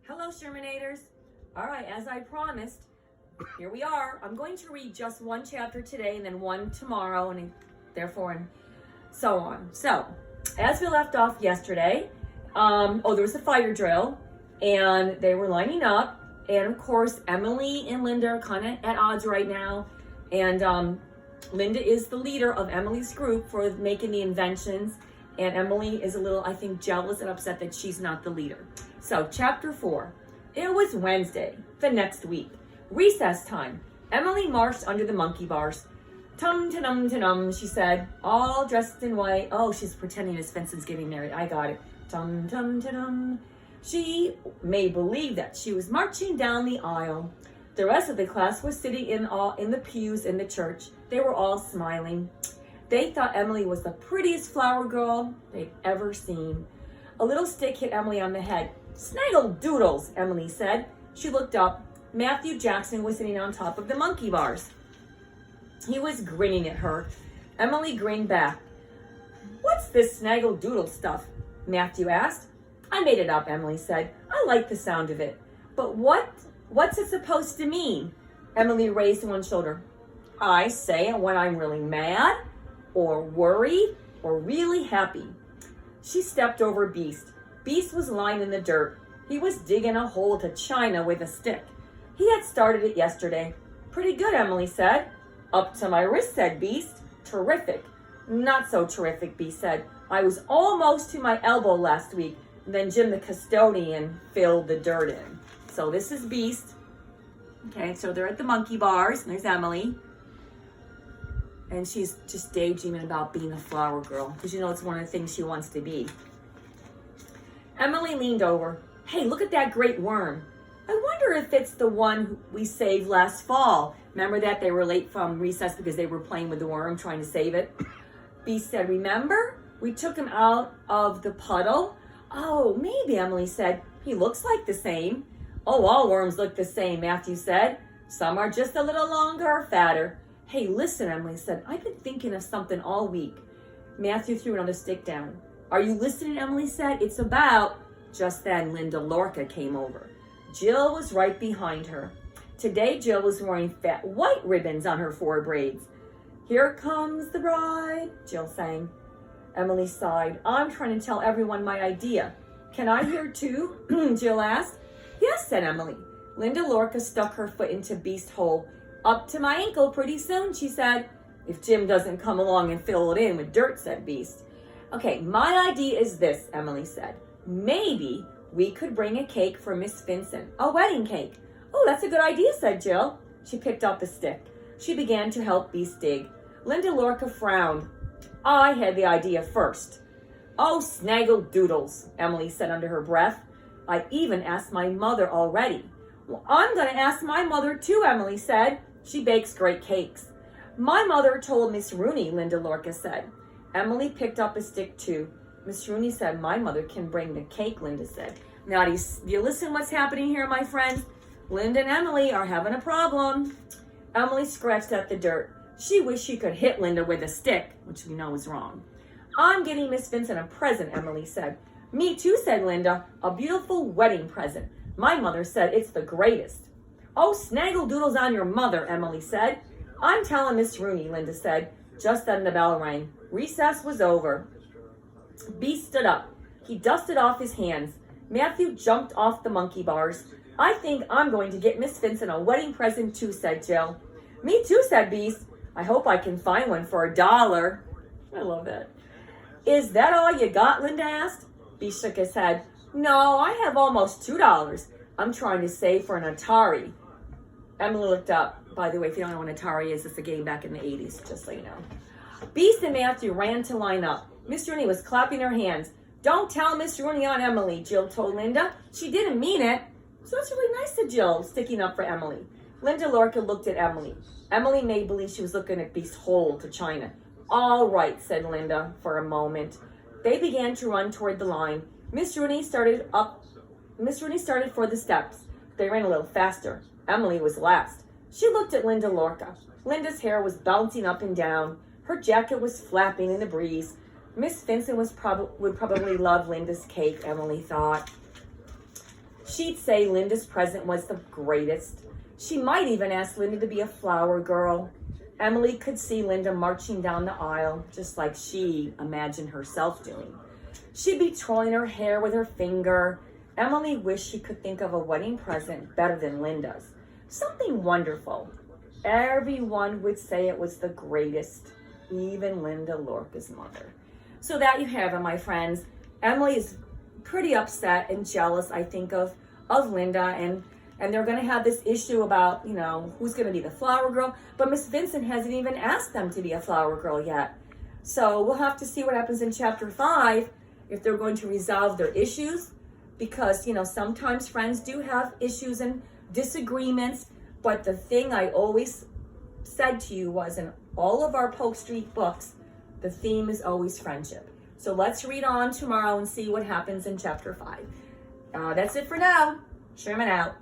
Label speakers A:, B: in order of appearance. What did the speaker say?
A: Hello, Shermanators. All right, as I promised, here we are. I'm going to read just one chapter today and then one tomorrow, and so on. So, as we left off yesterday, there was a fire drill, and they were lining up, and of course, Emily and Linda are kind of at odds right now, and Linda is the leader of Emily's group for making the inventions, and Emily is a little, I think, jealous and upset that she's not the leader. So, chapter 4. It was Wednesday, the next week. Recess time. Emily marched under the monkey bars. Tum-ta-dum-ta-dum, she said, all dressed in white. Oh, she's pretending Miss Vincent's getting married. I got it. Tum-tum-ta-dum. She made believe that she was marching down the aisle. The rest of the class was sitting in the pews in the church. They were all smiling. They thought Emily was the prettiest flower girl they'd ever seen. A little stick hit Emily on the head. Snaggle doodles, Emily said. She looked up. Matthew Jackson was sitting on top of the monkey bars. He was grinning at her. Emily grinned back. What's this snaggle doodle stuff? Matthew asked. I made it up, Emily said. I like the sound of it. But what's it supposed to mean? Emily raised one shoulder. I say it when I'm really mad, or worried, or really happy. She stepped over Beast. Beast was lying in the dirt. He was digging a hole to China with a stick. He had started it yesterday. Pretty good, Emily said. Up to my wrist, said Beast. Terrific. Not so terrific, Beast said. I was almost to my elbow last week. Then Jim the custodian filled the dirt in. So this is Beast. Okay, so they're at the monkey bars, and there's Emily. And she's just daydreaming about being a flower girl, because you know it's one of the things she wants to be. Emily leaned over. Hey, look at that great worm. I wonder if it's the one we saved last fall. Remember that? They were late from recess because they were playing with the worm, trying to save it. Beast said, remember? We took him out of the puddle. Oh, maybe, Emily said. He looks like the same. Oh, all worms look the same, Matthew said. Some are just a little longer or fatter. Hey, listen, Emily said. I've been thinking of something all week. Matthew threw another stick down. Are you listening, Emily said. It's about... Just then, Linda Lorca came over. Jill was right behind her. Today, Jill was wearing fat white ribbons on her four braids. Here comes the bride, Jill sang. Emily sighed. I'm trying to tell everyone my idea. Can I hear too? Jill asked. Yes, said Emily. Linda Lorca stuck her foot into Beast's hole. Up to my ankle pretty soon, she said. If Jim doesn't come along and fill it in with dirt, said Beast. Okay, my idea is this, Emily said. Maybe we could bring a cake for Miss Vincent, a wedding cake. Oh, that's a good idea, said Jill. She picked up a stick. She began to help Beast dig. Linda Lorca frowned. I had the idea first. Oh, snaggle doodles, Emily said under her breath. I even asked my mother already. Well, I'm going to ask my mother too, Emily said. She bakes great cakes. My mother told Miss Rooney, Linda Lorca said. Emily picked up a stick too. Miss Rooney said, my mother can bring the cake, Linda said. Now, do you listen what's happening here, my friends? Linda and Emily are having a problem. Emily scratched at the dirt. She wished she could hit Linda with a stick, which we know is wrong. I'm getting Miss Vincent a present, Emily said. Me too, said Linda. A beautiful wedding present. My mother said it's the greatest. Oh, snaggle doodles on your mother, Emily said. I'm telling Miss Rooney, Linda said. Just then the bell rang. Recess was over. Beast stood up. He dusted off his hands. Matthew jumped off the monkey bars. I think I'm going to get Miss Vincent a wedding present too, said Jill. Me too, said Beast. I hope I can find one for $1. I love that. Is that all you got, Linda asked. Beast shook his head. No, I have almost $2. I'm trying to save for an Atari. Emily looked up. By the way, if you don't know what an Atari is, it's a game back in the 80s, just so you know. Beast and Matthew ran to line up. Miss Rooney was clapping her hands. Don't tell Miss Rooney on Emily, Jill told Linda. She didn't mean it. So that's really nice of Jill, sticking up for Emily. Linda Lorca looked at Emily. Emily made believe she was looking at Beast's hole to China. All right, said Linda for a moment. They began to run toward the line. Miss Rooney started for the steps. They ran a little faster. Emily was last. She looked at Linda Lorca. Linda's hair was bouncing up and down. Her jacket was flapping in the breeze. Miss Vincent would probably love Linda's cake, Emily thought. She'd say Linda's present was the greatest. She might even ask Linda to be a flower girl. Emily could see Linda marching down the aisle, just like she imagined herself doing. She'd be twirling her hair with her finger. Emily wished she could think of a wedding present better than Linda's. Something wonderful. Everyone would say it was the greatest, even Linda Lorca's mother. So that you have it, my friends. Emily is pretty upset and jealous, I think, of Linda, and they're going to have this issue about, who's going to be the flower girl. But Miss Vincent hasn't even asked them to be a flower girl yet. So we'll have to see what happens in chapter 5, if they're going to resolve their issues, because, sometimes friends do have issues and disagreements. But the thing I always said to you was, in all of our Polk Street books, the theme is always friendship. So let's read on tomorrow and see what happens in chapter 5. That's it for now. Sherman out.